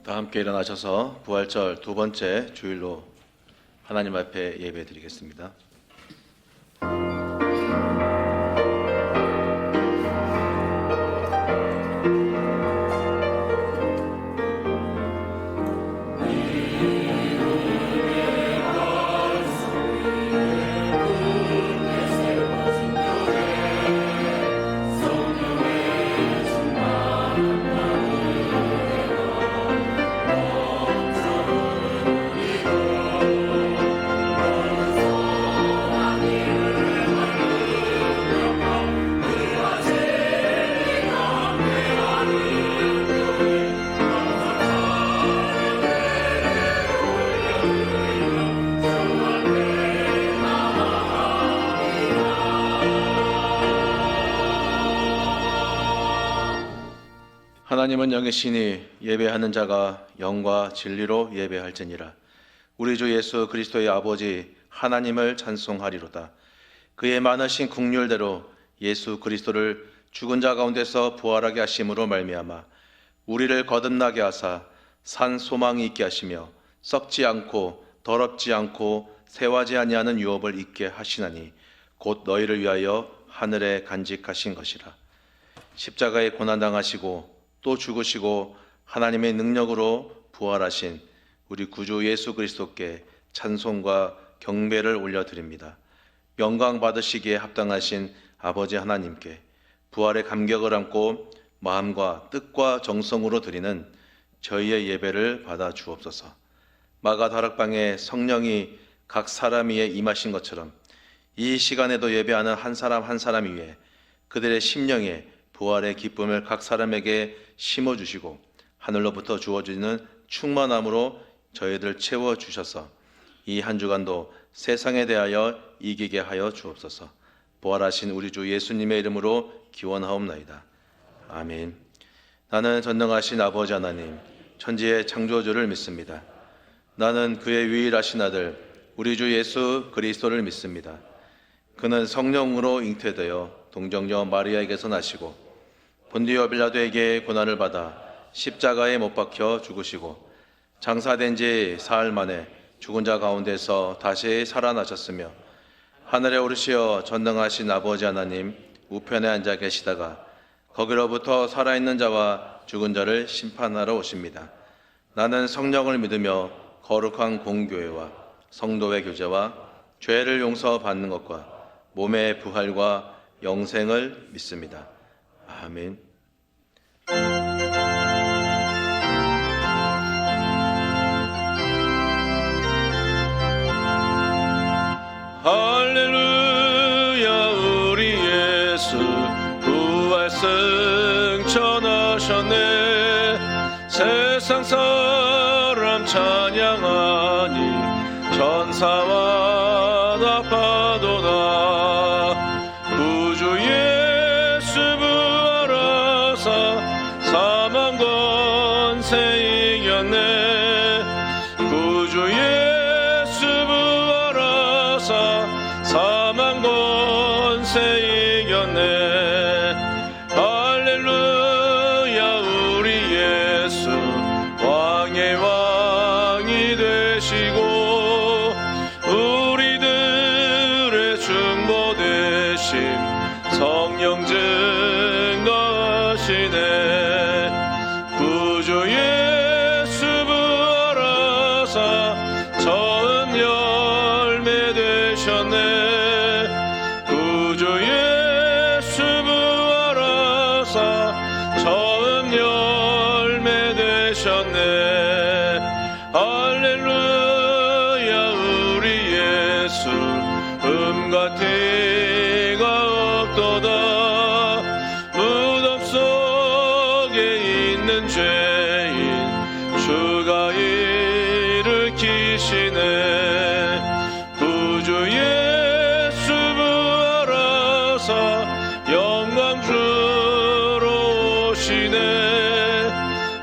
다 함께 일어나셔서 부활절 두 번째 주일로 하나님 앞에 예배드리겠습니다. 하나님은 영이시니 예배하는 자가 영과 진리로 예배할지니라. 우리 주 예수 그리스도의 아버지 하나님을 찬송하리로다. 그의 많으신 긍휼대로 예수 그리스도를 죽은 자 가운데서 부활하게 하심으로 말미암아 우리를 거듭나게 하사 산 소망이 있게 하시며 썩지 않고 더럽지 않고 쇠하지 아니하는 유업을 있게 하시나니 곧 너희를 위하여 하늘에 간직하신 것이라. 십자가에 고난당하시고 또 죽으시고 하나님의 능력으로 부활하신 우리 구주 예수 그리스도께 찬송과 경배를 올려드립니다. 영광 받으시기에 합당하신 아버지 하나님께 부활의 감격을 안고 마음과 뜻과 정성으로 드리는 저희의 예배를 받아 주옵소서. 마가 다락방에 성령이 각 사람 위에 임하신 것처럼 이 시간에도 예배하는 한 사람 한 사람 위에 그들의 심령에 부활의 기쁨을 각 사람에게 심어주시고 하늘로부터 주어지는 충만함으로 저희들 채워주셔서 이 한 주간도 세상에 대하여 이기게 하여 주옵소서. 부활하신 우리 주 예수님의 이름으로 기원하옵나이다. 아멘. 나는 전능하신 아버지 하나님 천지의 창조주를 믿습니다. 나는 그의 유일하신 아들 우리 주 예수 그리스도를 믿습니다. 그는 성령으로 잉태되어 동정녀 마리아에게서 나시고 본디오 빌라도에게 고난을 받아 십자가에 못 박혀 죽으시고 장사된 지 사흘 만에 죽은 자 가운데서 다시 살아나셨으며 하늘에 오르시어 전능하신 아버지 하나님 우편에 앉아 계시다가 거기로부터 살아있는 자와 죽은 자를 심판하러 오십니다. 나는 성령을 믿으며 거룩한 공교회와 성도의 교제와 죄를 용서받는 것과 몸의 부활과 영생을 믿습니다. 아멘. 할렐루야. 우리 예수 부활 승천하셨네. 세상 사람 찬양하니 천사와 나파도다. 구주 예수 부활하사 사망 권세 이겼네. 구주 예수 부활하사 사망 권세 이겼네. 할렐루야. 우리 예수 왕의 왕이 되시고 우리들의 중보 되심 성령 증거하시네. 구주 예수 부활하사 처음 열매 되셨네. 구주 예수 부활하사 처음 열매 되셨네. 할렐루야. 우리 예수 음과 티가 없도다. 무덤 속에 있는 죄인 주가 일으키시네. 구주 예수 부활하사 영광 주로 오시네.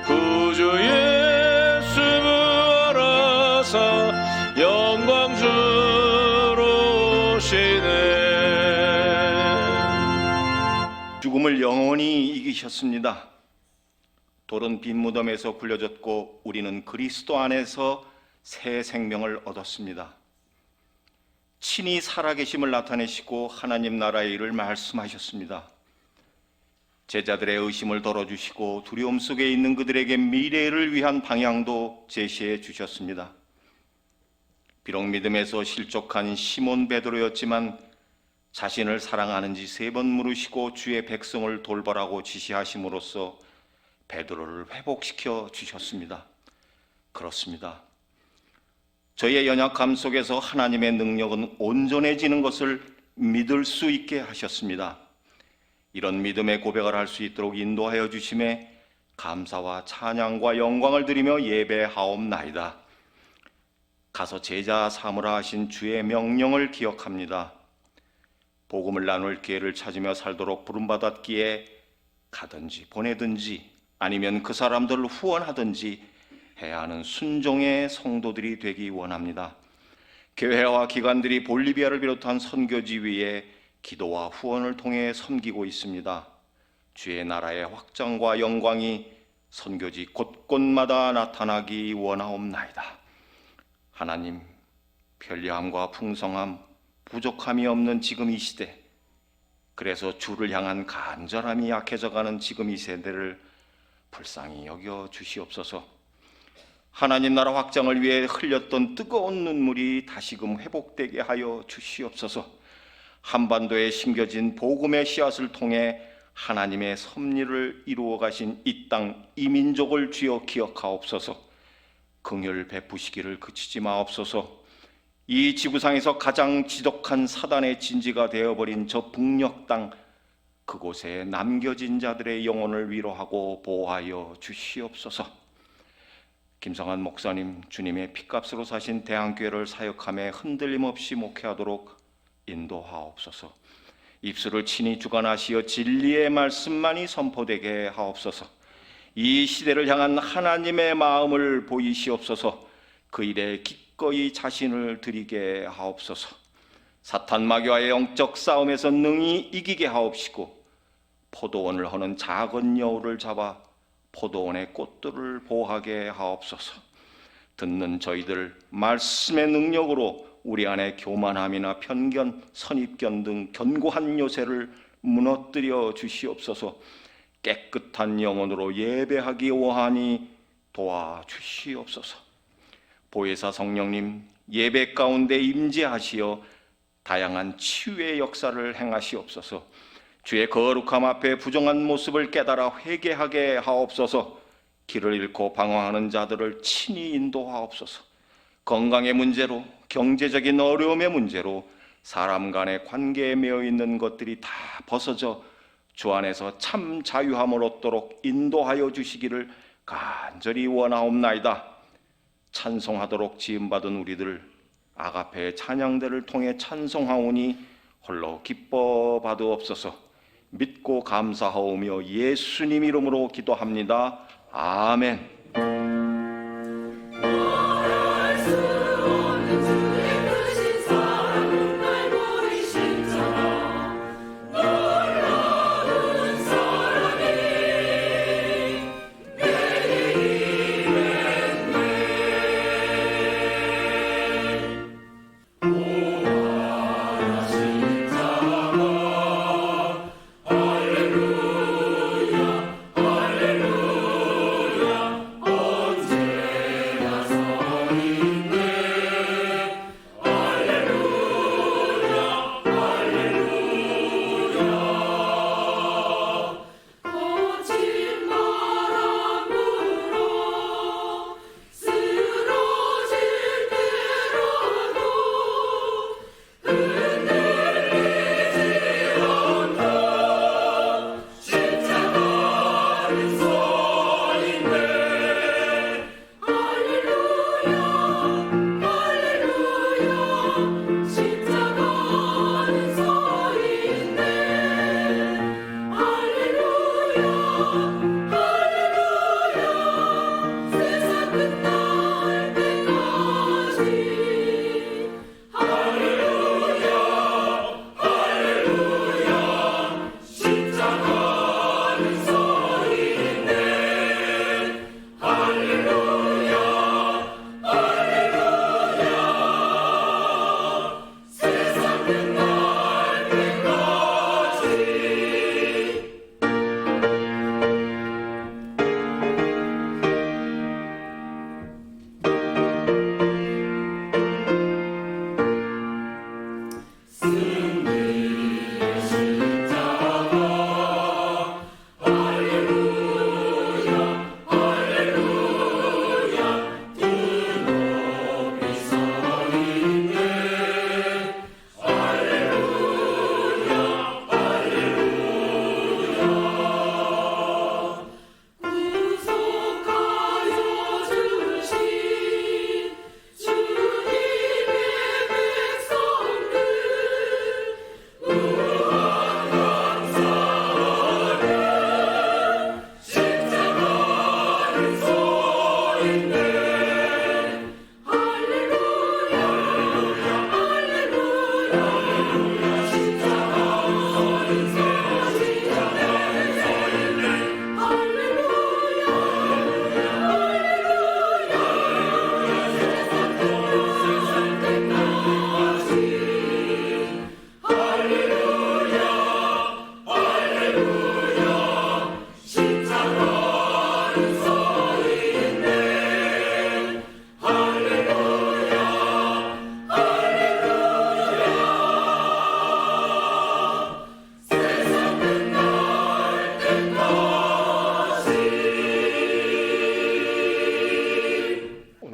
구주 예수 부활하사 영광 주로 오시네. 죽음을 영원히 이기셨습니다. 돌은 빈 무덤에서 굴려졌고 우리는 그리스도 안에서 새 생명을 얻었습니다. 친히 살아계심을 나타내시고 하나님 나라의 일을 말씀하셨습니다. 제자들의 의심을 덜어주시고 두려움 속에 있는 그들에게 미래를 위한 방향도 제시해 주셨습니다. 비록 믿음에서 실족한 시몬 베드로였지만 자신을 사랑하는지 3번 물으시고 주의 백성을 돌보라고 지시하심으로써 베드로를 회복시켜 주셨습니다. 그렇습니다. 저희의 연약함 속에서 하나님의 능력은 온전해지는 것을 믿을 수 있게 하셨습니다. 이런 믿음의 고백을 할 수 있도록 인도하여 주심에 감사와 찬양과 영광을 드리며 예배하옵나이다. 가서 제자 삼으라 하신 주의 명령을 기억합니다. 복음을 나눌 기회를 찾으며 살도록 부름받았기에 가든지 보내든지 아니면 그 사람들을 후원하든지 해야 하는 순종의 성도들이 되기 원합니다. 교회와 기관들이 볼리비아를 비롯한 선교지 위에 기도와 후원을 통해 섬기고 있습니다. 주의 나라의 확장과 영광이 선교지 곳곳마다 나타나기 원하옵나이다. 하나님, 편리함과 풍성함, 부족함이 없는 지금 이 시대, 그래서 주를 향한 간절함이 약해져가는 지금 이 세대를 불쌍히 여겨 주시옵소서. 하나님 나라 확장을 위해 흘렸던 뜨거운 눈물이 다시금 회복되게 하여 주시옵소서. 한반도에 심겨진 복음의 씨앗을 통해 하나님의 섭리를 이루어 가신 이 땅, 이 민족을 주여 기억하옵소서. 긍휼 베푸시기를 그치지 마옵소서. 이 지구상에서 가장 지독한 사단의 진지가 되어버린 저 북녘 땅, 그곳에 남겨진 자들의 영혼을 위로하고 보호하여 주시옵소서. 김성한 목사님, 주님의 피값으로 사신 대한교회를 사역함에 흔들림 없이 목회하도록 인도하옵소서. 입술을 친히 주관하시어 진리의 말씀만이 선포되게 하옵소서. 이 시대를 향한 하나님의 마음을 보이시옵소서. 그 일에 기꺼이 자신을 드리게 하옵소서. 사탄 마귀와의 영적 싸움에서 능히 이기게 하옵시고 포도원을 허는 작은 여우를 잡아 포도원의 꽃들을 보호하게 하옵소서. 듣는 저희들 말씀의 능력으로 우리 안에 교만함이나 편견, 선입견 등 견고한 요새를 무너뜨려 주시옵소서. 깨끗한 영혼으로 예배하기 원하니 도와주시옵소서. 보혜사 성령님, 예배 가운데 임재하시어 다양한 치유의 역사를 행하시옵소서. 주의 거룩함 앞에 부정한 모습을 깨달아 회개하게 하옵소서. 길을 잃고 방황하는 자들을 친히 인도하옵소서. 건강의 문제로, 경제적인 어려움의 문제로 사람 간의 관계에 매여 있는 것들이 다 벗어져 주 안에서 참 자유함을 얻도록 인도하여 주시기를 간절히 원하옵나이다. 찬송하도록 지음받은 우리들 아가페의 찬양대를 통해 찬송하오니 홀로 기뻐 받으옵소서. 믿고 감사하오며 예수님 이름으로 기도합니다. 아멘.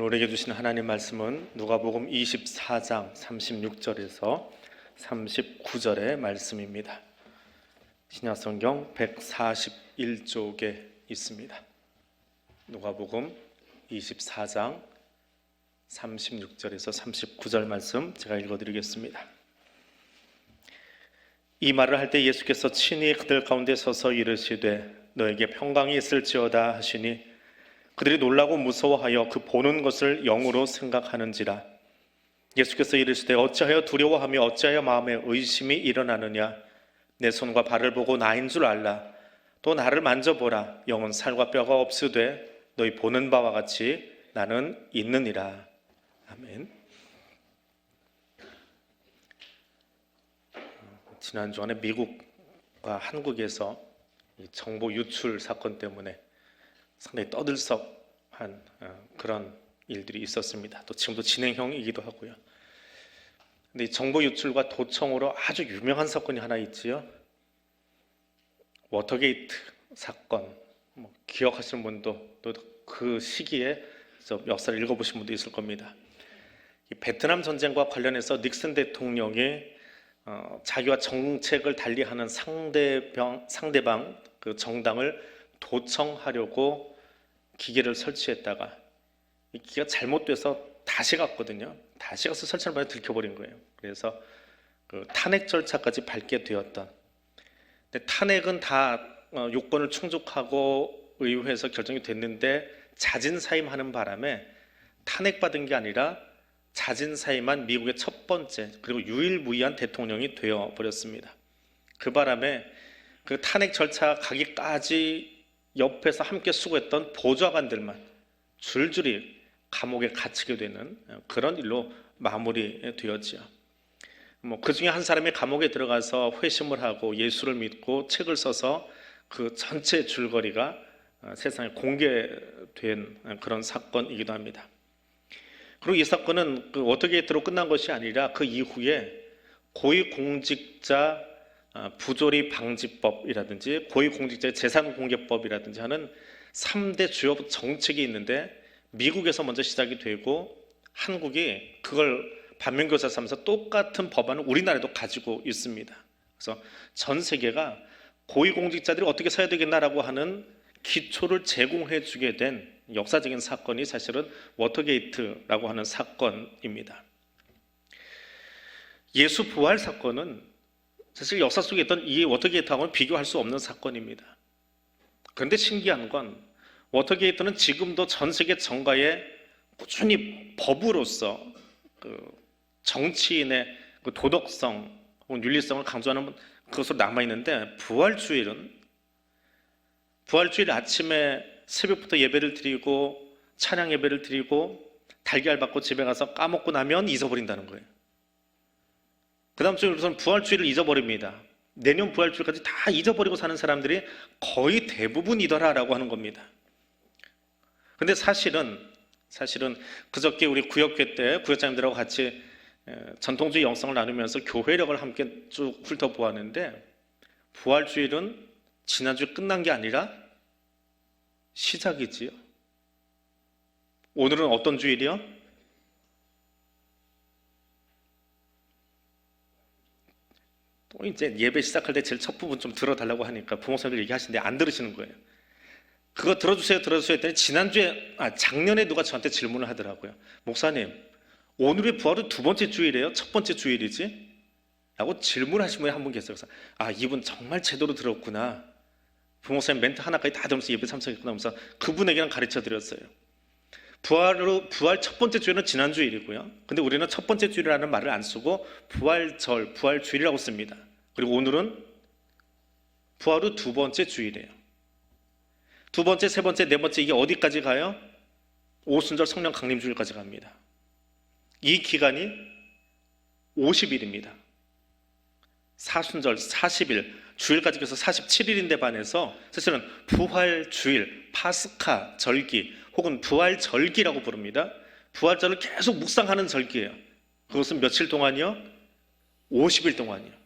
우리에게 주신 하나님 말씀은 누가복음 24장 36절에서 39절의 말씀입니다. 신약성경 141쪽에 있습니다. 누가복음 24장 36절에서 39절 말씀 제가 읽어드리겠습니다. 이 말을 할 때 예수께서 친히 그들 가운데 서서 이르시되 너에게 평강이 있을지어다 하시니 그들이 놀라고 무서워하여 그 보는 것을 영으로 생각하는지라. 예수께서 이르시되 어찌하여 두려워하며 어찌하여 마음에 의심이 일어나느냐. 내 손과 발을 보고 나인 줄 알라. 또 나를 만져보라. 영은 살과 뼈가 없으되 너희 보는 바와 같이 나는 있느니라. 아멘. 지난 주간에 미국과 한국에서 이 정보 유출 사건 때문에 상당히 떠들썩한 그런 일들이 있었습니다. 또 지금도 진행형이기도 하고요. 근데 이 정보 유출과 도청으로 아주 유명한 사건이 하나 있지요. 워터게이트 사건. 기억하시는 분도 또 그 시기에 역사를 읽어보신 분도 있을 겁니다. 이 베트남 전쟁과 관련해서 닉슨 대통령이 자기와 정책을 달리하는 상대방 그 정당을 도청하려고 기계를 설치했다가 이 기계가 잘못돼서 다시 갔거든요. 다시 가서 설치하는 바람에 들켜버린 거예요. 그래서 그 탄핵 절차까지 밟게 되었던. 근데 탄핵은 다 요건을 충족하고 의회에서 결정이 됐는데 자진사임하는 바람에 탄핵받은 게 아니라 자진사임한 미국의 첫 번째 그리고 유일무이한 대통령이 되어버렸습니다. 그 바람에 그 탄핵 절차 가기까지 옆에서 함께 수고했던 보좌관들만 줄줄이 감옥에 갇히게 되는 그런 일로 마무리되었지요. 그 중에 한 사람이 감옥에 들어가서 회심을 하고 예수를 믿고 책을 써서 그 전체 줄거리가 세상에 공개된 그런 사건이기도 합니다. 그리고 이 사건은 그 워터게이트로 끝난 것이 아니라 그 이후에 고위공직자 부조리 방지법이라든지 고위공직자의 재산공개법이라든지 하는 3대 주요 정책이 있는데 미국에서 먼저 시작이 되고 한국이 그걸 반면교사 삼아서 똑같은 법안을 우리나라에도 가지고 있습니다. 그래서 전 세계가 고위공직자들이 어떻게 써야 되겠나라고 하는 기초를 제공해 주게 된 역사적인 사건이 사실은 워터게이트라고 하는 사건입니다. 예수 부활 사건은 사실 역사 속에 있던 이 워터게이트하고는 비교할 수 없는 사건입니다. 그런데 신기한 건 워터게이트는 지금도 전 세계 정가에 꾸준히 법으로서 그 정치인의 그 도덕성 혹은 윤리성을 강조하는 그것으로 남아있는데 부활주일 아침에 새벽부터 예배를 드리고 찬양 예배를 드리고 달걀 받고 집에 가서 까먹고 나면 잊어버린다는 거예요. 그 다음 주에는 부활주일을 잊어버립니다. 내년 부활주일까지 다 잊어버리고 사는 사람들이 거의 대부분이더라라고 하는 겁니다. 근데 사실은 그저께 우리 구역회 때 구역장님들하고 같이 전통주의 영성을 나누면서 교회력을 함께 쭉 훑어보았는데 부활주일은 지난주에 끝난 게 아니라 시작이지요. 오늘은 어떤 주일이요? 또 이제 예배 시작할 때 제일 첫 부분 좀 들어달라고 하니까 부목사님들 얘기하시는데 안 들으시는 거예요. 그거 들어주세요 했더니 작년에 누가 저한테 질문을 하더라고요. 목사님, 오늘의 부활은 두 번째 주일이에요? 첫 번째 주일이지? 라고 질문하신 분이 한 분 계세요. 그래서 이분 정말 제대로 들었구나. 부목사님 멘트 하나까지 다 들으면서 예배 참석했구나 하면서 그분에게는 가르쳐 드렸어요. 부활 첫 번째 주일은 지난 주일이고요. 근데 우리는 첫 번째 주일이라는 말을 안 쓰고 부활절, 부활주일이라고 씁니다. 그리고 오늘은 부활 후 두 번째 주일이에요. 두 번째, 세 번째, 네 번째 이게 어디까지 가요? 오순절 성령 강림주일까지 갑니다. 이 기간이 50일입니다. 사순절 40일, 주일까지 해서 47일인데 반해서 사실은 부활주일, 파스카 절기 혹은 부활절기라고 부릅니다. 부활절을 계속 묵상하는 절기예요. 그것은 며칠 동안이요? 50일 동안이요.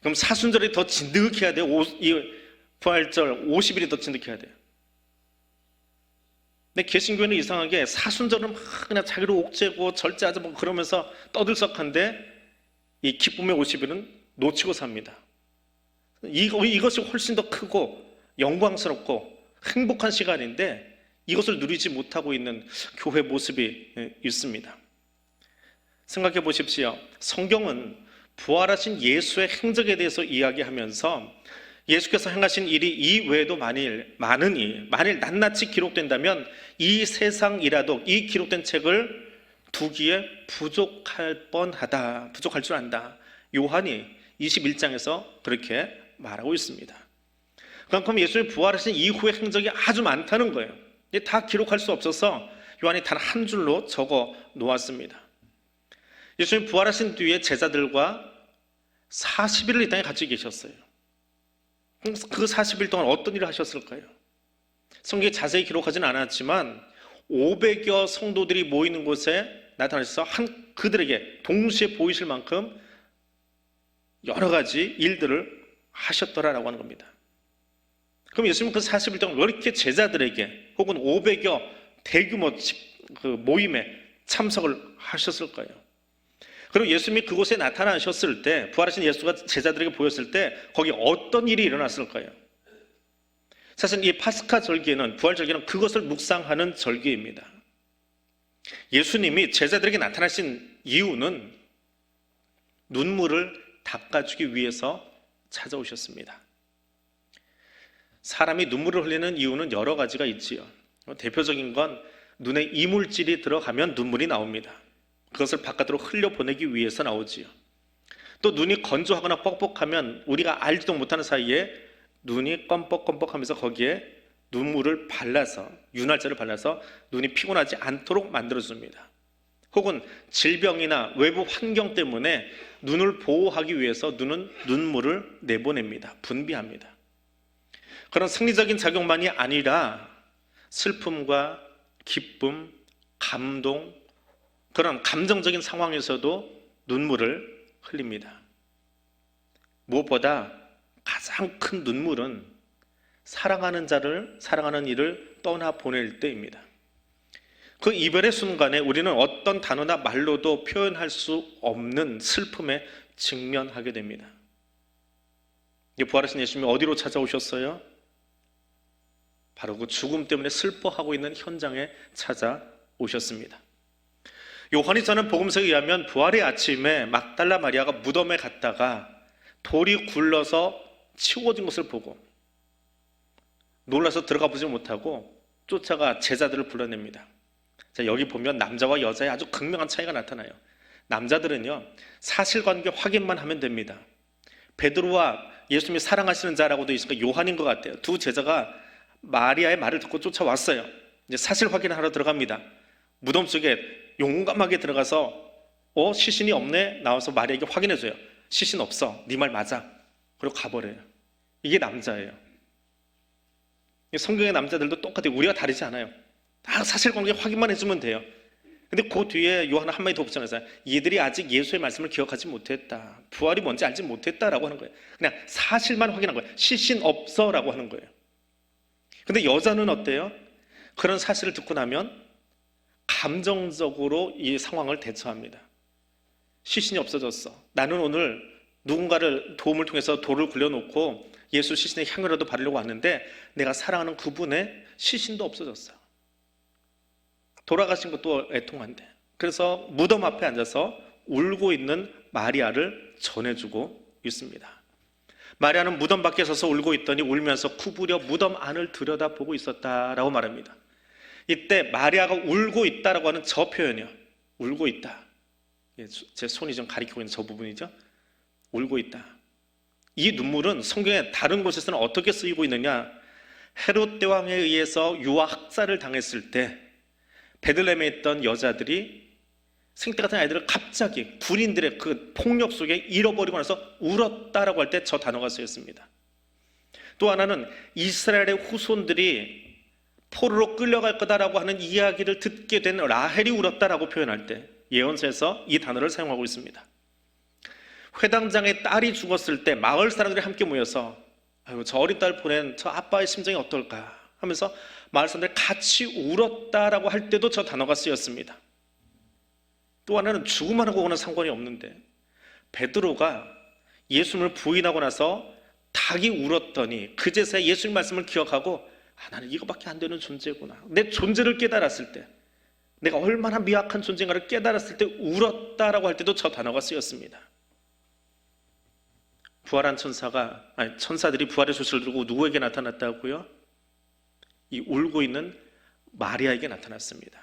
그럼 사순절이 더 진득해야 돼요? 이 부활절 50일이 더 진득해야 돼요. 근데 개신교는 이상하게 사순절은 막 그냥 자기를 옥죄고 절제하자 뭐 그러면서 떠들썩한데 이 기쁨의 50일은 놓치고 삽니다. 이것이 훨씬 더 크고 영광스럽고 행복한 시간인데 이것을 누리지 못하고 있는 교회 모습이 있습니다. 생각해 보십시오. 성경은 부활하신 예수의 행적에 대해서 이야기하면서 예수께서 행하신 일이 이외에도 만일 낱낱이 기록된다면 이 세상이라도 이 기록된 책을 두기에 부족할 줄 안다. 요한이 21장에서 그렇게 말하고 있습니다. 그럼 예수의 부활하신 이후의 행적이 아주 많다는 거예요. 다 기록할 수 없어서 요한이 단 한 줄로 적어 놓았습니다. 예수님 부활하신 뒤에 제자들과 40일을 이 땅에 같이 계셨어요. 그 40일 동안 어떤 일을 하셨을까요? 성경에 자세히 기록하지는 않았지만 500여 성도들이 모이는 곳에 나타나셔서 그들에게 동시에 보이실 만큼 여러 가지 일들을 하셨더라라고 하는 겁니다. 그럼 예수님은 그 40일 동안 왜 이렇게 제자들에게 혹은 500여 대규모 모임에 참석을 하셨을까요? 그리고 예수님이 그곳에 나타나셨을 때, 부활하신 예수가 제자들에게 보였을 때 거기 어떤 일이 일어났을까요? 사실 이 파스카 절기에는, 부활 절기는 그것을 묵상하는 절기입니다. 예수님이 제자들에게 나타나신 이유는 눈물을 닦아주기 위해서 찾아오셨습니다. 사람이 눈물을 흘리는 이유는 여러 가지가 있지요. 대표적인 건 눈에 이물질이 들어가면 눈물이 나옵니다. 그것을 바깥으로 흘려보내기 위해서 나오지요. 또 눈이 건조하거나 뻑뻑하면 우리가 알지도 못하는 사이에 눈이 껌뻑껌뻑하면서 거기에 눈물을 발라서, 윤활제를 발라서 눈이 피곤하지 않도록 만들어줍니다. 혹은 질병이나 외부 환경 때문에 눈을 보호하기 위해서 눈은 눈물을 내보냅니다. 분비합니다. 그런 생리적인 작용만이 아니라 슬픔과 기쁨, 감동, 그런 감정적인 상황에서도 눈물을 흘립니다. 무엇보다 가장 큰 눈물은 사랑하는 자를, 사랑하는 이를 떠나보낼 때입니다. 그 이별의 순간에 우리는 어떤 단어나 말로도 표현할 수 없는 슬픔에 직면하게 됩니다. 부활하신 예수님이 어디로 찾아오셨어요? 바로 그 죽음 때문에 슬퍼하고 있는 현장에 찾아오셨습니다. 요한이 전한 복음서에 의하면 부활의 아침에 막달라 마리아가 무덤에 갔다가 돌이 굴러서 치워진 것을 보고 놀라서 들어가 보지 못하고 쫓아가 제자들을 불러냅니다. 자, 여기 보면 남자와 여자의 아주 극명한 차이가 나타나요. 남자들은요, 사실관계 확인만 하면 됩니다. 베드로와 예수님이 사랑하시는 자라고도 있으니까 요한인 것 같아요. 두 제자가 마리아의 말을 듣고 쫓아왔어요. 이제 사실 확인을 하러 들어갑니다. 무덤 속에 용감하게 들어가서 시신이 없네? 나와서 마리아에게 확인해줘요. 시신 없어. 네 말 맞아. 그리고 가버려요. 이게 남자예요. 성경의 남자들도 똑같아요. 우리가 다르지 않아요. 다 사실관계 확인만 해주면 돼요. 근데 그 뒤에 요한은 한마디 더 붙여놨어요. 이들이 아직 예수의 말씀을 기억하지 못했다. 부활이 뭔지 알지 못했다라고 하는 거예요. 그냥 사실만 확인한 거예요. 시신 없어라고 하는 거예요. 근데 여자는 어때요? 그런 사실을 듣고 나면 감정적으로 이 상황을 대처합니다. 시신이 없어졌어. 나는 오늘 누군가를 도움을 통해서 돌을 굴려놓고 예수 시신의 향이라도 바르려고 왔는데 내가 사랑하는 그분의 시신도 없어졌어. 돌아가신 것도 애통한데. 그래서 무덤 앞에 앉아서 울고 있는 마리아를 전해주고 있습니다. 마리아는 무덤 밖에 서서 울고 있더니 울면서 구부려 무덤 안을 들여다보고 있었다라고 말합니다. 이때 마리아가 울고 있다라고 하는 저 표현이요. 울고 있다. 제 손이 좀 가리키고 있는 저 부분이죠. 울고 있다. 이 눈물은 성경의 다른 곳에서는 어떻게 쓰이고 있느냐? 헤롯 대왕에 의해서 유아 학살을 당했을 때 베들레헴에 있던 여자들이 생태 같은 아이들을 갑자기 군인들의 그 폭력 속에 잃어버리고 나서 울었다라고 할 때 저 단어가 쓰였습니다. 또 하나는 이스라엘의 후손들이 포로로 끌려갈 거다라고 하는 이야기를 듣게 된 라헬이 울었다라고 표현할 때 예언서에서 이 단어를 사용하고 있습니다. 회당장의 딸이 죽었을 때 마을 사람들이 함께 모여서 아유, 저 어린 딸 보낸 저 아빠의 심정이 어떨까 하면서 마을 사람들이 같이 울었다라고 할 때도 저 단어가 쓰였습니다. 또 하나는 죽음하고는 상관이 없는데 베드로가 예수님을 부인하고 나서 닭이 울었더니 그제서야 예수님 말씀을 기억하고 나는 이거밖에 안 되는 존재구나, 내 존재를 깨달았을 때, 내가 얼마나 미약한 존재인가를 깨달았을 때 울었다라고 할 때도 저 단어가 쓰였습니다. 부활한 천사들이 부활의 소식을 들고 누구에게 나타났다고요? 이 울고 있는 마리아에게 나타났습니다.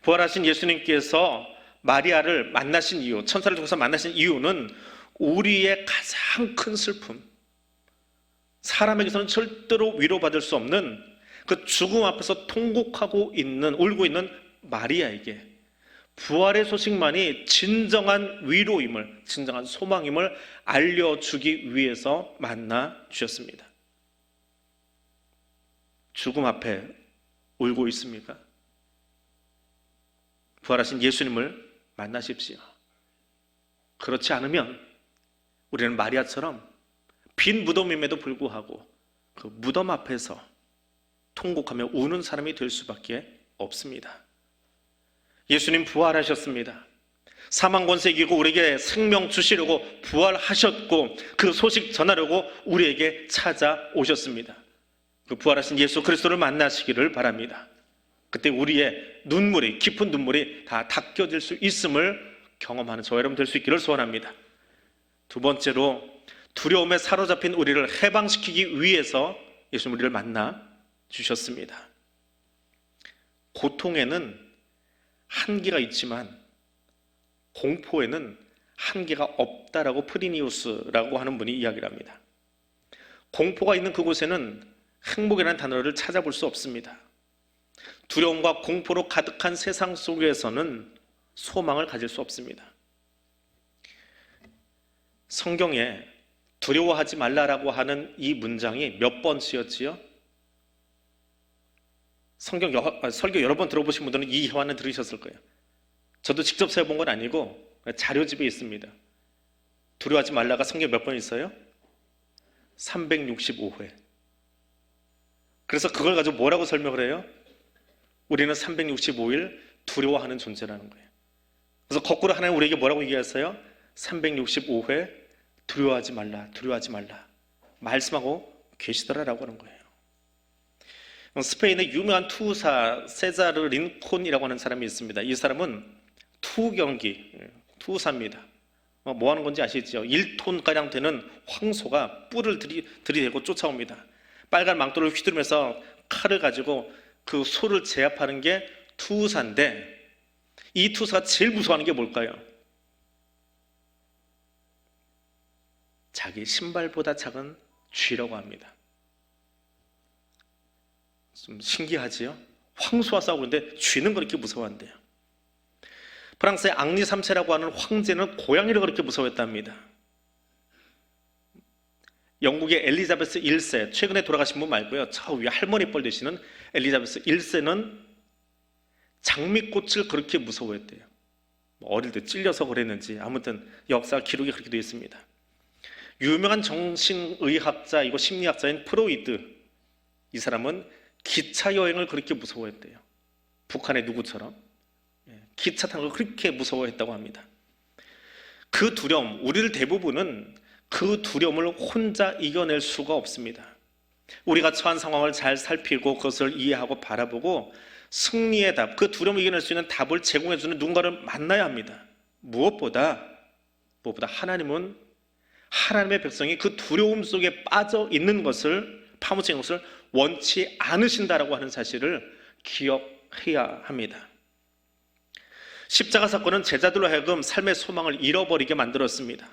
부활하신 예수님께서 마리아를 만나신 이유, 천사를 통해서 만나신 이유는 우리의 가장 큰 슬픔, 사람에게서는 절대로 위로받을 수 없는 그 죽음 앞에서 통곡하고 있는, 울고 있는 마리아에게 부활의 소식만이 진정한 위로임을, 진정한 소망임을 알려주기 위해서 만나 주셨습니다. 죽음 앞에 울고 있습니까? 부활하신 예수님을 만나십시오. 그렇지 않으면 우리는 마리아처럼 빈 무덤임에도 불구하고 그 무덤 앞에서 통곡하며 우는 사람이 될 수밖에 없습니다. 예수님 부활하셨습니다. 사망 권세 이기고 우리에게 생명 주시려고 부활하셨고 그 소식 전하려고 우리에게 찾아오셨습니다. 그 부활하신 예수 그리스도를 만나시기를 바랍니다. 그때 우리의 눈물이, 깊은 눈물이 다 닦여질 수 있음을 경험하는 저와 여러분 될 수 있기를 소원합니다. 두 번째로 두려움에 사로잡힌 우리를 해방시키기 위해서 예수님 우리를 만나 주셨습니다. 고통에는 한계가 있지만 공포에는 한계가 없다라고 프리니우스라고 하는 분이 이야기를 합니다. 공포가 있는 그곳에는 행복이라는 단어를 찾아볼 수 없습니다. 두려움과 공포로 가득한 세상 속에서는 소망을 가질 수 없습니다. 성경에 두려워하지 말라라고 하는 이 문장이 몇 번 쓰였지요? 설교 여러 번 들어보신 분들은 이 회화는 들으셨을 거예요. 저도 직접 세워본 건 아니고 자료집에 있습니다. 두려워하지 말라가 성경에 몇 번 있어요? 365회. 그래서 그걸 가지고 뭐라고 설명을 해요? 우리는 365일 두려워하는 존재라는 거예요. 그래서 거꾸로 하나님 우리에게 뭐라고 얘기했어요? 365회 두려워하지 말라, 두려워하지 말라 말씀하고 계시더라라고 하는 거예요. 스페인의 유명한 투사 세자르 린콘이라고 하는 사람이 있습니다. 이 사람은 투경기, 투사입니다. 뭐 하는 건지 아시죠? 1톤가량 되는 황소가 뿔을 들이대고 쫓아옵니다. 빨간 망토를 휘두르면서 칼을 가지고 그 소를 제압하는 게 투사인데, 이 투사가 제일 무서워하는 게 뭘까요? 자기 신발보다 작은 쥐라고 합니다. 좀 신기하지요? 황소와 싸우고 있는데 쥐는 그렇게 무서워한대요. 프랑스의 앙리 3세라고 하는 황제는 고양이를 그렇게 무서워했답니다. 영국의 엘리자베스 1세, 최근에 돌아가신 분 말고요, 저 위에 할머니 뻘 되시는 엘리자베스 1세는 장미꽃을 그렇게 무서워했대요. 어릴 때 찔려서 그랬는지 아무튼 역사 기록이 그렇게 되어 있습니다. 유명한 정신의학자이고 심리학자인 프로이드, 이 사람은 기차 여행을 그렇게 무서워했대요. 북한의 누구처럼 기차 타는 걸 그렇게 무서워했다고 합니다. 그 두려움, 우리들 대부분은 그 두려움을 혼자 이겨낼 수가 없습니다. 우리가 처한 상황을 잘 살피고 그것을 이해하고 바라보고 승리의 답, 그 두려움을 이겨낼 수 있는 답을 제공해주는 누군가를 만나야 합니다. 무엇보다 하나님은 하나님의 백성이 그 두려움 속에 빠져 있는 것을, 파묻힌 것을 원치 않으신다라고 하는 사실을 기억해야 합니다. 십자가 사건은 제자들로 하여금 삶의 소망을 잃어버리게 만들었습니다.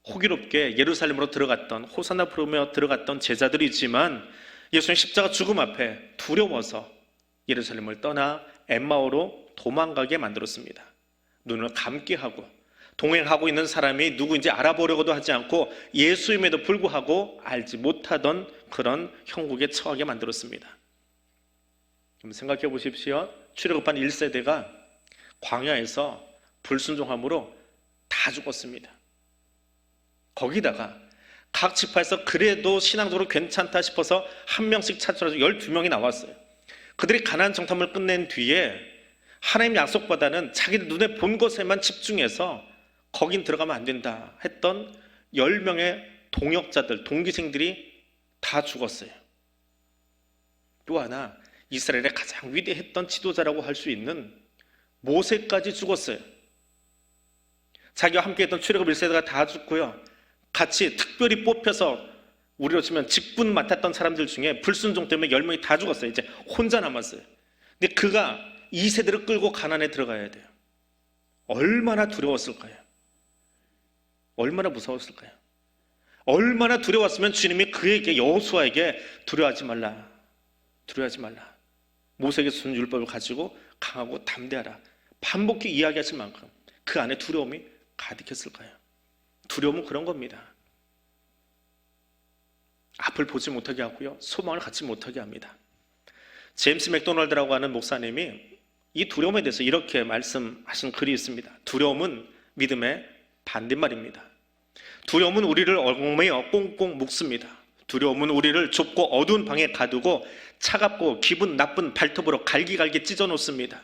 호기롭게 예루살렘으로 들어갔던, 호산나 부르며 들어갔던 제자들이지만 예수님 십자가 죽음 앞에 두려워서 예루살렘을 떠나 엠마오로 도망가게 만들었습니다. 눈을 감게 하고 동행하고 있는 사람이 누구인지 알아보려고도 하지 않고 예수임에도 불구하고 알지 못하던 그런 형국에 처하게 만들었습니다. 좀 생각해 보십시오. 출애굽한 1세대가 광야에서 불순종함으로 다 죽었습니다. 거기다가 각 지파에서 그래도 신앙적으로 괜찮다 싶어서 한 명씩 찾아서 12명이 나왔어요. 그들이 가나안 정탐을 끝낸 뒤에 하나님 약속보다는 자기들 눈에 본 것에만 집중해서 거긴 들어가면 안 된다 했던 10명의 동역자들, 동기생들이 다 죽었어요. 또 하나, 이스라엘의 가장 위대했던 지도자라고 할 수 있는 모세까지 죽었어요. 자기와 함께했던 출애굽 1세대가 다 죽고요. 같이 특별히 뽑혀서 우리로 치면 직분 맡았던 사람들 중에 불순종 때문에 10명이 다 죽었어요. 이제 혼자 남았어요. 근데 그가 2세대를 끌고 가나안에 들어가야 돼요. 얼마나 두려웠을까요? 얼마나 무서웠을까요? 얼마나 두려웠으면 주님이 그에게, 여호수아에게 두려워하지 말라, 두려워하지 말라, 모세에게 준 율법을 가지고 강하고 담대하라 반복해 이야기하실 만큼 그 안에 두려움이 가득했을까요? 두려움은 그런 겁니다. 앞을 보지 못하게 하고요, 소망을 갖지 못하게 합니다. 제임스 맥도널드라고 하는 목사님이 이 두려움에 대해서 이렇게 말씀하신 글이 있습니다. 두려움은 믿음의 반대말입니다. 두려움은 우리를 얽매여 꽁꽁 묶습니다. 두려움은 우리를 좁고 어두운 방에 가두고 차갑고 기분 나쁜 발톱으로 갈기갈기 찢어 놓습니다.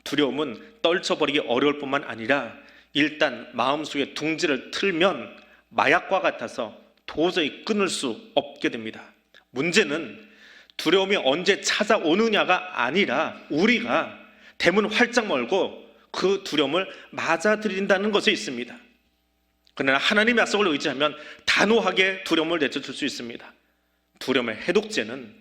두려움은 떨쳐버리기 어려울 뿐만 아니라 일단 마음속에 둥지를 틀면 마약과 같아서 도저히 끊을 수 없게 됩니다. 문제는 두려움이 언제 찾아오느냐가 아니라 우리가 대문 활짝 열고 그 두려움을 맞아들인다는 것에 있습니다. 그러나 하나님의 약속을 의지하면 단호하게 두려움을 내쫓을 수 있습니다. 두려움의 해독제는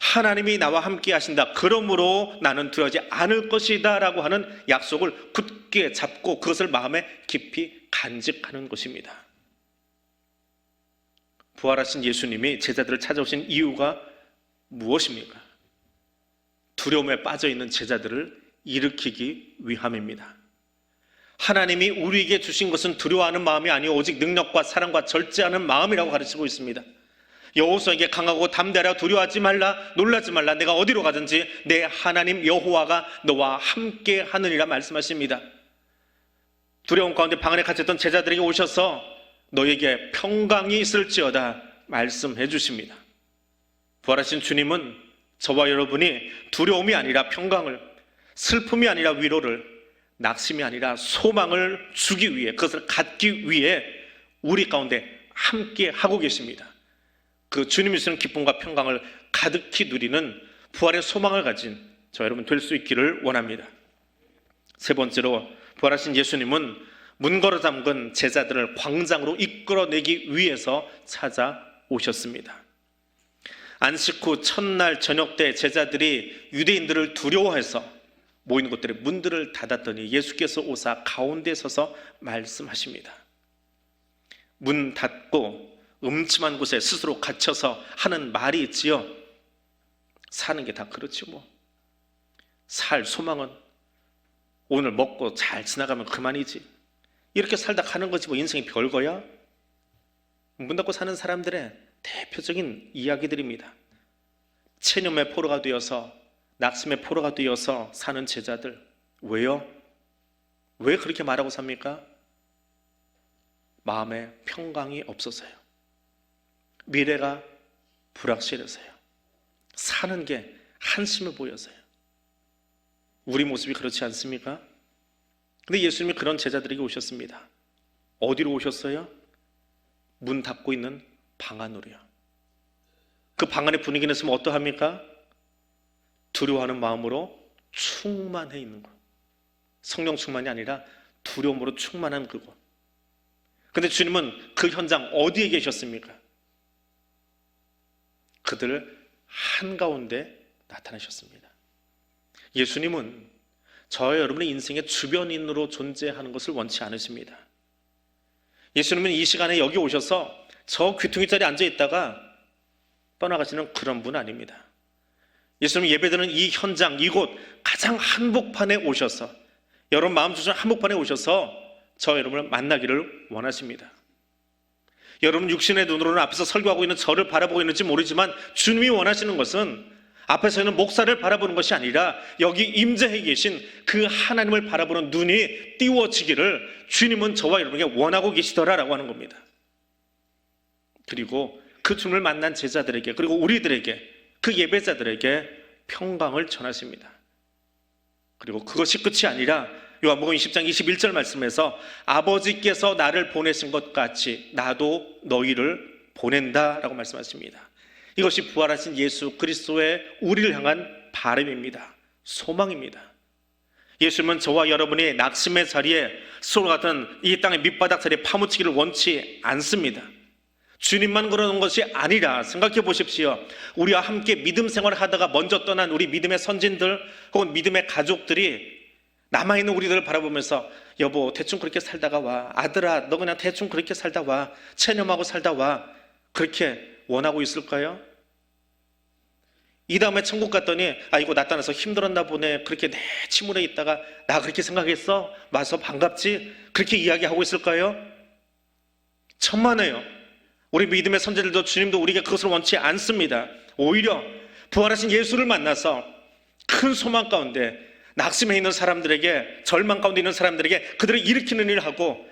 하나님이 나와 함께 하신다, 그러므로 나는 두려워하지 않을 것이다 라고 하는 약속을 굳게 잡고 그것을 마음에 깊이 간직하는 것입니다. 부활하신 예수님이 제자들을 찾아오신 이유가 무엇입니까? 두려움에 빠져있는 제자들을 일으키기 위함입니다. 하나님이 우리에게 주신 것은 두려워하는 마음이 아니요 오직 능력과 사랑과 절제하는 마음이라고 가르치고 있습니다. 여호수아에게 강하고 담대하라, 두려워하지 말라, 놀라지 말라, 내가 어디로 가든지 내 하나님 여호와가 너와 함께 하느니라 말씀하십니다. 두려움 가운데 방 안에 갇혔던 제자들에게 오셔서 너에게 평강이 있을지어다 말씀해 주십니다. 부활하신 주님은 저와 여러분이 두려움이 아니라 평강을, 슬픔이 아니라 위로를, 낙심이 아니라 소망을 주기 위해, 그것을 갖기 위해 우리 가운데 함께 하고 계십니다. 그 주님이 주시는 기쁨과 평강을 가득히 누리는 부활의 소망을 가진 저 여러분 될 수 있기를 원합니다. 세 번째로, 부활하신 예수님은 문 걸어 잠근 제자들을 광장으로 이끌어내기 위해서 찾아오셨습니다. 안식 후 첫날 저녁 때 제자들이 유대인들을 두려워해서 모이는 곳들의 문들을 닫았더니 예수께서 오사 가운데 서서 말씀하십니다. 문 닫고 음침한 곳에 스스로 갇혀서 하는 말이 있지요. 사는 게 다 그렇지 뭐. 살 소망은 오늘 먹고 잘 지나가면 그만이지. 이렇게 살다 가는 거지 뭐 인생이 별거야? 문 닫고 사는 사람들의 대표적인 이야기들입니다. 체념의 포로가 되어서, 낙심의 포로가 되어서 사는 제자들. 왜요? 왜 그렇게 말하고 삽니까? 마음에 평강이 없어서요. 미래가 불확실해서요. 사는 게 한심해 보여서요. 우리 모습이 그렇지 않습니까? 근데 예수님이 그런 제자들에게 오셨습니다. 어디로 오셨어요? 문 닫고 있는 방 안으로요. 그 방 안의 분위기는 있으면 어떠합니까? 두려워하는 마음으로 충만해 있는 것. 성령 충만이 아니라 두려움으로 충만한 그곳. 근데 주님은 그 현장 어디에 계셨습니까? 그들 한가운데 나타나셨습니다. 예수님은 저와 여러분의 인생의 주변인으로 존재하는 것을 원치 않으십니다. 예수님은 이 시간에 여기 오셔서 저 귀퉁이 자리에 앉아 있다가 떠나가시는 그런 분 아닙니다. 예수님은 예배드리는 이 현장, 이곳 가장 한복판에 오셔서, 여러분 마음 주신 한복판에 오셔서 저 여러분을 만나기를 원하십니다. 여러분 육신의 눈으로는 앞에서 설교하고 있는 저를 바라보고 있는지 모르지만 주님이 원하시는 것은 앞에서는 목사를 바라보는 것이 아니라 여기 임재해 계신 그 하나님을 바라보는 눈이 띄워지기를 주님은 저와 여러분에게 원하고 계시더라라고 하는 겁니다. 그리고 그 주님을 만난 제자들에게, 그리고 우리들에게, 그 예배자들에게 평강을 전하십니다. 그리고 그것이 끝이 아니라 요한복음 20장 21절 말씀에서 아버지께서 나를 보내신 것 같이 나도 너희를 보낸다라고 말씀하십니다. 이것이 부활하신 예수 그리스도의 우리를 향한 바람입니다. 소망입니다. 예수님은 저와 여러분이 낙심의 자리에 소로 같은 이 땅의 밑바닥 자리에 파묻히기를 원치 않습니다. 주님만 그러는 것이 아니라 생각해 보십시오. 우리와 함께 믿음 생활을 하다가 먼저 떠난 우리 믿음의 선진들 혹은 믿음의 가족들이 남아있는 우리들을 바라보면서 여보 대충 그렇게 살다가 와, 아들아 너 그냥 대충 그렇게 살다 와, 체념하고 살다 와, 그렇게 원하고 있을까요? 이 다음에 천국 갔더니 아이고 나타나서 힘들었나 보네, 그렇게 내 침울해 있다가 나 그렇게 생각했어? 와서 반갑지? 그렇게 이야기하고 있을까요? 천만에요. 우리 믿음의 선제들도 주님도 우리에게 그것을 원치 않습니다. 오히려 부활하신 예수를 만나서 큰 소망 가운데 낙심해 있는 사람들에게, 절망 가운데 있는 사람들에게 그들을 일으키는 일을 하고,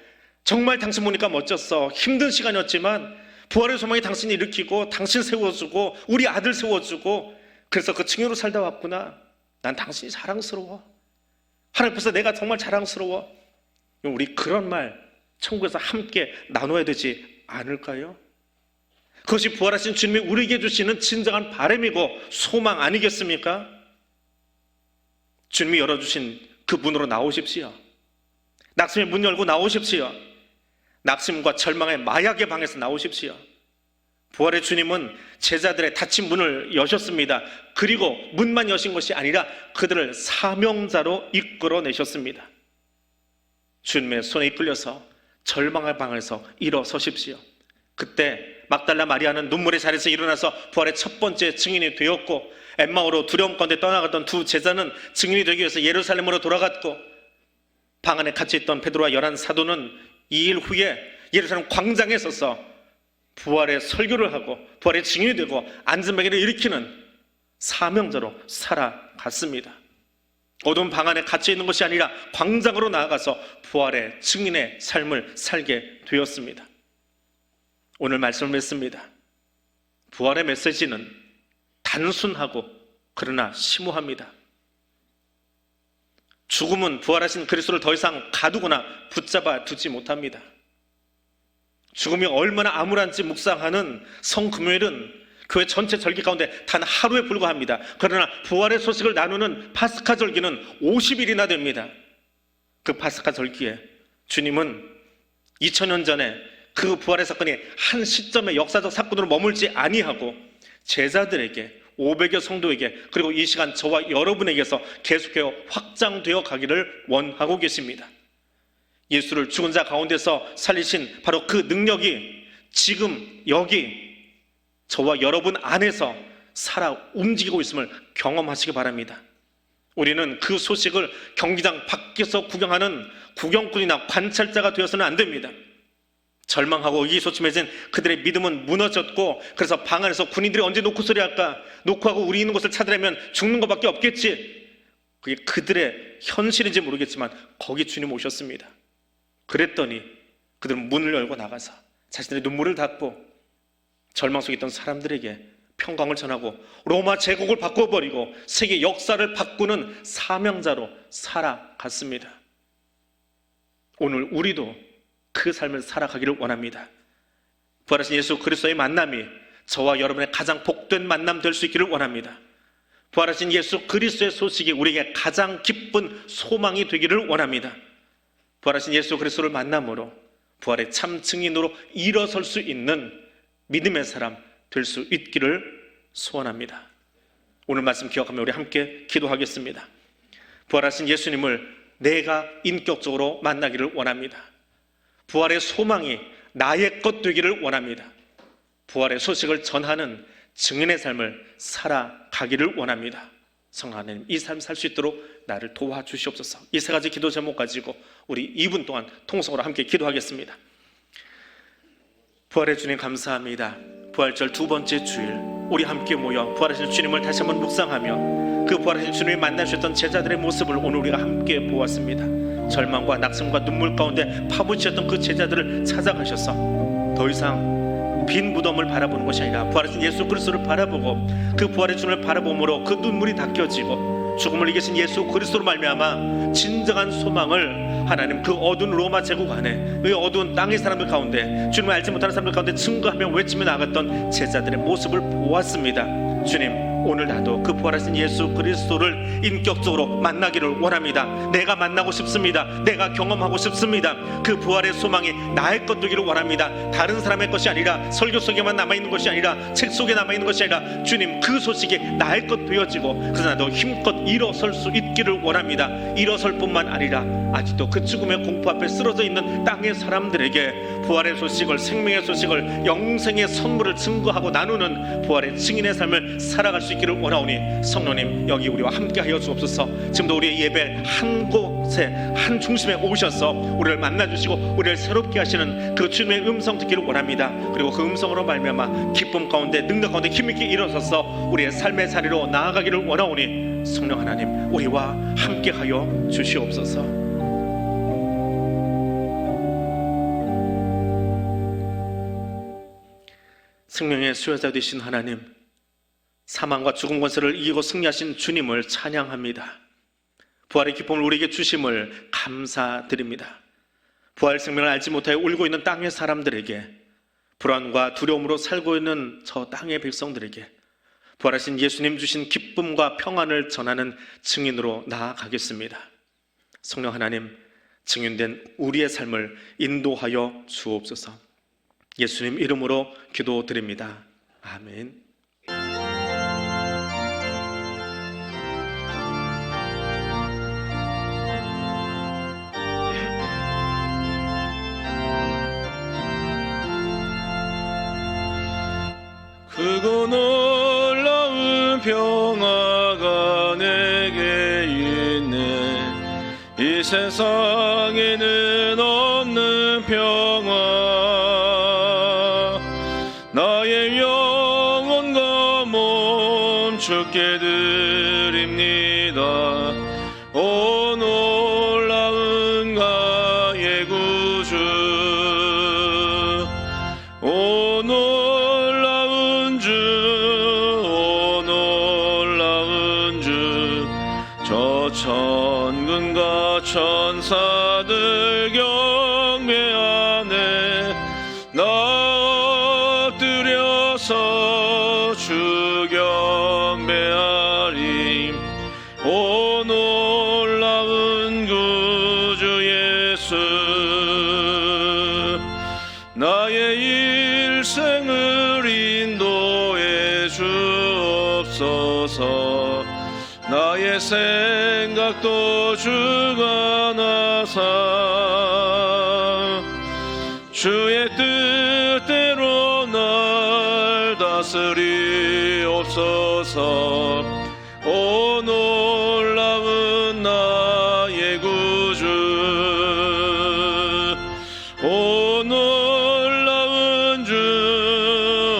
정말 당신 보니까 멋졌어, 힘든 시간이었지만 부활의 소망이 당신이 일으키고 당신 세워주고 우리 아들 세워주고 그래서 그 층으로 살다 왔구나, 난 당신이 자랑스러워, 하나님 앞에서 내가 정말 자랑스러워. 우리 그런 말 천국에서 함께 나눠야 되지 않을까요? 그것이 부활하신 주님이 우리에게 주시는 진정한 바람이고 소망 아니겠습니까? 주님이 열어주신 그 문으로 나오십시오. 낙심의 문 열고 나오십시오. 낙심과 절망의 마약의 방에서 나오십시오. 부활의 주님은 제자들의 닫힌 문을 여셨습니다. 그리고 문만 여신 것이 아니라 그들을 사명자로 이끌어내셨습니다. 주님의 손에 이끌려서 절망의 방에서 일어서십시오. 그때 막달라 마리아는 눈물의 자리에서 일어나서 부활의 첫 번째 증인이 되었고, 엠마오로 두려움 가운데 떠나갔던 두 제자는 증인이 되기 위해서 예루살렘으로 돌아갔고, 방 안에 갇혀 있던 베드로와 11 사도는 2일 후에 예루살렘 광장에 서서 부활의 설교를 하고 부활의 증인이 되고 안전뱅이를 일으키는 사명자로 살아갔습니다. 어두운 방 안에 갇혀 있는 것이 아니라 광장으로 나아가서 부활의 증인의 삶을 살게 되었습니다. 오늘 말씀을 맺습니다. 부활의 메시지는 단순하고 그러나 심오합니다. 죽음은 부활하신 그리스도를 더 이상 가두거나 붙잡아 두지 못합니다. 죽음이 얼마나 암울한지 묵상하는 성금요일은 교회 전체 절기 가운데 단 하루에 불과합니다. 그러나 부활의 소식을 나누는 파스카 절기는 50일이나 됩니다. 그 파스카 절기에 주님은 2000년 전에 그 부활의 사건이 한 시점의 역사적 사건으로 머물지 아니하고 제자들에게, 500여 성도에게, 그리고 이 시간 저와 여러분에게서 계속해서 확장되어 가기를 원하고 계십니다. 예수를 죽은 자 가운데서 살리신 바로 그 능력이 지금 여기 저와 여러분 안에서 살아 움직이고 있음을 경험하시기 바랍니다. 우리는 그 소식을 경기장 밖에서 구경하는 구경꾼이나 관찰자가 되어서는 안 됩니다. 절망하고 의기소침해진 그들의 믿음은 무너졌고, 그래서 방 안에서 군인들이 언제 노크 소리 할까, 노크하고 우리 있는 곳을 찾으려면 죽는 것밖에 없겠지, 그게 그들의 현실인지 모르겠지만 거기 주님 오셨습니다. 그랬더니 그들은 문을 열고 나가서 자신들의 눈물을 닦고 절망 속에 있던 사람들에게 평강을 전하고 로마 제국을 바꿔버리고 세계 역사를 바꾸는 사명자로 살아갔습니다. 오늘 우리도 그 삶을 살아가기를 원합니다. 부활하신 예수 그리스도의 만남이 저와 여러분의 가장 복된 만남 될 수 있기를 원합니다. 부활하신 예수 그리스도의 소식이 우리에게 가장 기쁜 소망이 되기를 원합니다. 부활하신 예수 그리스도를 만남으로 부활의 참 증인으로 일어설 수 있는 믿음의 사람 될 수 있기를 소원합니다. 오늘 말씀 기억하며 우리 함께 기도하겠습니다. 부활하신 예수님을 내가 인격적으로 만나기를 원합니다. 부활의 소망이 나의 것 되기를 원합니다. 부활의 소식을 전하는 증인의 삶을 살아가기를 원합니다. 성령 하나님, 이 삶 살 수 있도록 나를 도와주시옵소서. 이 세 가지 기도 제목 가지고 우리 2분 동안 통성으로 함께 기도하겠습니다. 부활의 주님 감사합니다. 부활절 두 번째 주일, 우리 함께 모여 부활하신 주님을 다시 한번 묵상하며 그 부활하신 주님이 만나주셨던 제자들의 모습을 오늘 우리가 함께 보았습니다. 절망과 낙심과 눈물 가운데 파묻히셨던 그 제자들을 찾아가셔서 더 이상 빈 무덤을 바라보는 것이 아니라 부활하신 예수 그리스도를 바라보고 그 부활의 주님을 바라봄으로 그 눈물이 닦여지고 죽음을 이기신 예수 그리스도로 말미암아 진정한 소망을 하나님 그 어두운 로마 제국 안에 그 어두운 땅의 사람들 가운데 주님을 알지 못하는 사람들 가운데 증거하며 외치며 나갔던 제자들의 모습을 보았습니다. 주님, 오늘 나도 그 부활하신 예수 그리스도를 인격적으로 만나기를 원합니다. 내가 만나고 싶습니다. 내가 경험하고 싶습니다. 그 부활의 소망이 나의 것 되기를 원합니다. 다른 사람의 것이 아니라 설교 속에만 남아있는 것이 아니라 책 속에 남아있는 것이 아니라 주님 그 소식이 나의 것 되어지고 그래서 나도 힘껏 일어설 수 있기를 원합니다. 일어설 뿐만 아니라 아직도 그 죽음의 공포 앞에 쓰러져 있는 땅의 사람들에게 부활의 소식을, 생명의 소식을, 영생의 선물을 증거하고 나누는 부활의 증인의 삶을 살아갈 수 있기를 원하오니 성령님 여기 우리와 함께하여 주옵소서. 지금도 우리의 예배 한 곳에 한 중심에 오셔서 우리를 만나주시고 우리를 새롭게 하시는 그 주님의 음성 듣기를 원합니다. 그리고 그 음성으로 말미암아 기쁨 가운데 능력 가운데 힘있게 일어서서 우리의 삶의 자리로 나아가기를 원하오니 성령 하나님 우리와 함께하여 주시옵소서. 생명의 수여자 되신 하나님, 사망과 죽음 권세를 이기고 승리하신 주님을 찬양합니다. 부활의 기쁨을 우리에게 주심을 감사드립니다. 부활 생명을 알지 못하여 울고 있는 땅의 사람들에게, 불안과 두려움으로 살고 있는 저 땅의 백성들에게 부활하신 예수님 주신 기쁨과 평안을 전하는 증인으로 나아가겠습니다. 성령 하나님, 증인된 우리의 삶을 인도하여 주옵소서. 예수님 이름으로 기도드립니다. 아멘. 크고 놀라운 평화가 내게 있네. 이 세상에는 없는 평화. 나의 영혼과 몸 주께 드립니다. 오 놀라운 가의 구주, 오 놀라운 주, 오 놀라운 주. 저 천군과 천사들 경배하네. 나 엎드려서 주 경배하리. 오 놀라운 구주 예수, 나의 일생을 인도해 주옵소서. 나의 생각도 주가 나사 주의 뜻대로 날 다스리옵소서. 오 놀라운 나의 구주, 오 놀라운 주,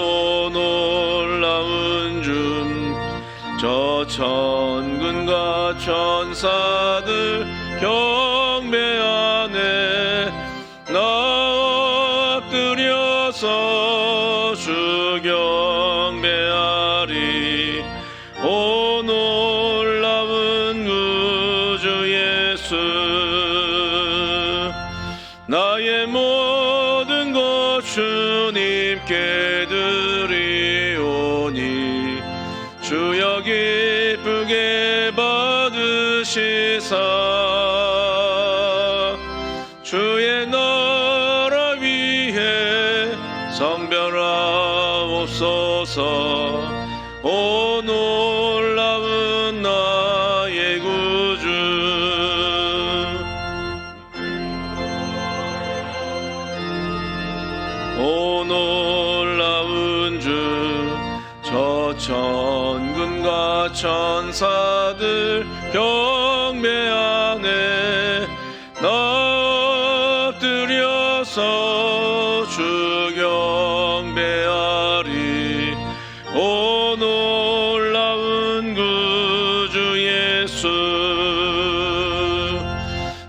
오 놀라운 주. 저 천군과 천사들 경배하네. 나 엎드려서 주 경배하리. 오 놀라운 구주 예수, 나의 모든 것 주님께 드리오니 주여 기쁘게 받으시사 주의 나라 위해 성별하옵소서. 오 놀라운 나의 구주, 오 놀라운 주. 저 천군과 천사들 경배하네. 나 엎드려서 주 경배하리. 오 예수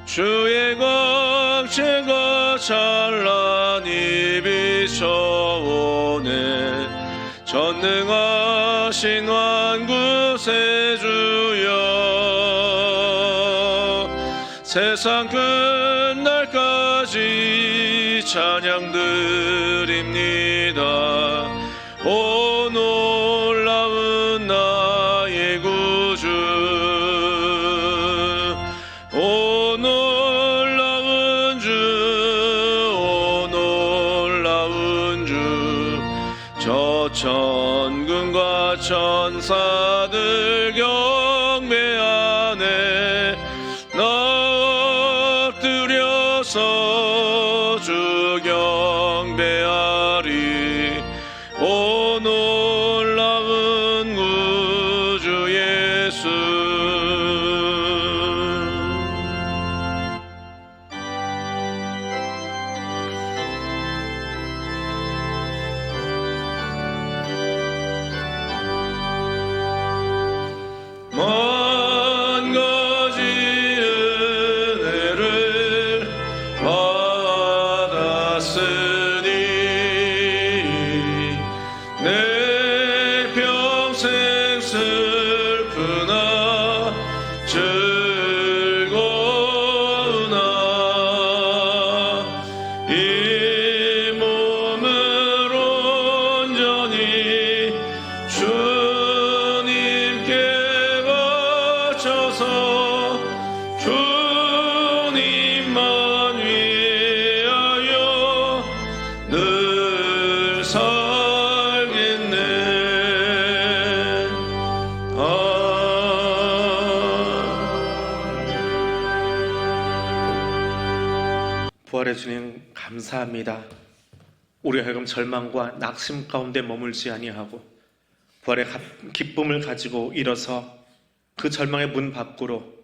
주의 광채가 찬란히 비춰오네 전능하신 완구세 주여 세상 끝날까지 찬양 드립니다 오 놀라운 나의 구주 오 놀라운 주 오 놀라운 주 저 천군과 천사들 경배하네 나 엎드려서 주 경배하리 오 놀라운 구주 예수 만 가지 은혜를 받았으니 내 평생 슬프나 즐거우나 이 몸을 온전히 주님께 바쳐서 주님만 위하여 늘 살겠네 부활의 주님 감사합니다. 우리 하여금 절망과 낙심 가운데 머물지 아니하고 부활의 기쁨을 가지고 일어서 그 절망의 문 밖으로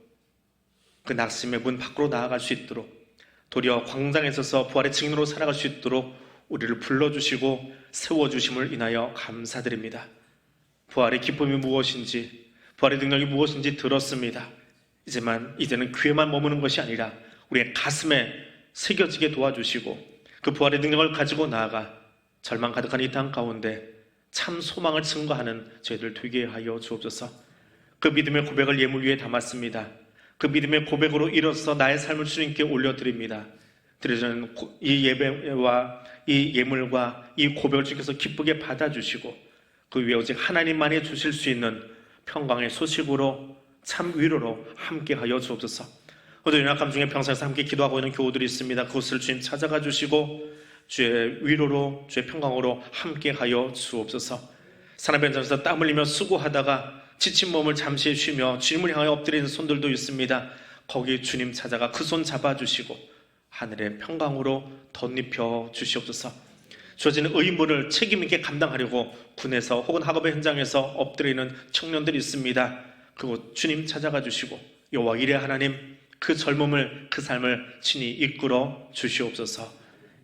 그 낙심의 문 밖으로 나아갈 수 있도록 도리어 광장에 서서 부활의 증인으로 살아갈 수 있도록 우리를 불러주시고 세워주심을 인하여 감사드립니다. 부활의 기쁨이 무엇인지 부활의 능력이 무엇인지 들었습니다. 이제는 귀에만 머무는 것이 아니라 우리의 가슴에 새겨지게 도와주시고 그 부활의 능력을 가지고 나아가 절망 가득한 이 땅 가운데 참 소망을 증거하는 저희들 되게 하여 주옵소서. 그 믿음의 고백을 예물 위에 담았습니다. 그 믿음의 고백으로 일어서 나의 삶을 주님께 올려드립니다. 드려지는 이 예배와 이 예물과 이 고백을 주께서 기쁘게 받아주시고 그 위에 오직 하나님만이 주실 수 있는 평강의 소식으로 참 위로로 함께하여 주옵소서. 오늘 연약함 중에 평생에서 함께 기도하고 있는 교우들이 있습니다. 그곳을 주님 찾아가 주시고 주의 위로로 주의 평강으로 함께하여 주옵소서. 산업 현장에서 땀 흘리며 수고하다가 지친 몸을 잠시 쉬며 주님을 향해 엎드리는 손들도 있습니다. 거기 주님 찾아가 그 손 잡아주시고 하늘의 평강으로 덧입혀 주시옵소서. 주어지는 의무를 책임있게 감당하려고 군에서 혹은 학업의 현장에서 엎드리는 청년들이 있습니다. 그곳 주님 찾아가 주시고 여호와 이레 하나님 그 젊음을 그 삶을 친히 이끌어 주시옵소서.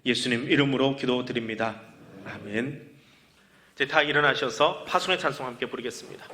예수님 이름으로 기도드립니다. 아멘. 이제 다 일어나셔서 파송의 찬송 함께 부르겠습니다.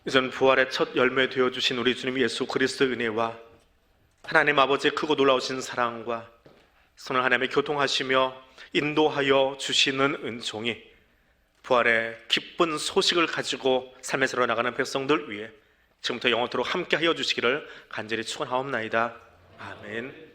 이전 부활의 첫 열매 되어 주신 우리 주님 예수 그리스도의 은혜와 하나님 아버지의 크고 놀라우신 사랑과 선을 하나님의 교통하시며 인도하여 주시는 은총이 부활의 기쁜 소식을 가지고 삶에 살아 나가는 백성들 위해 지금부터 영원토록 함께하여 주시기를 간절히 축원하옵나이다. 아멘.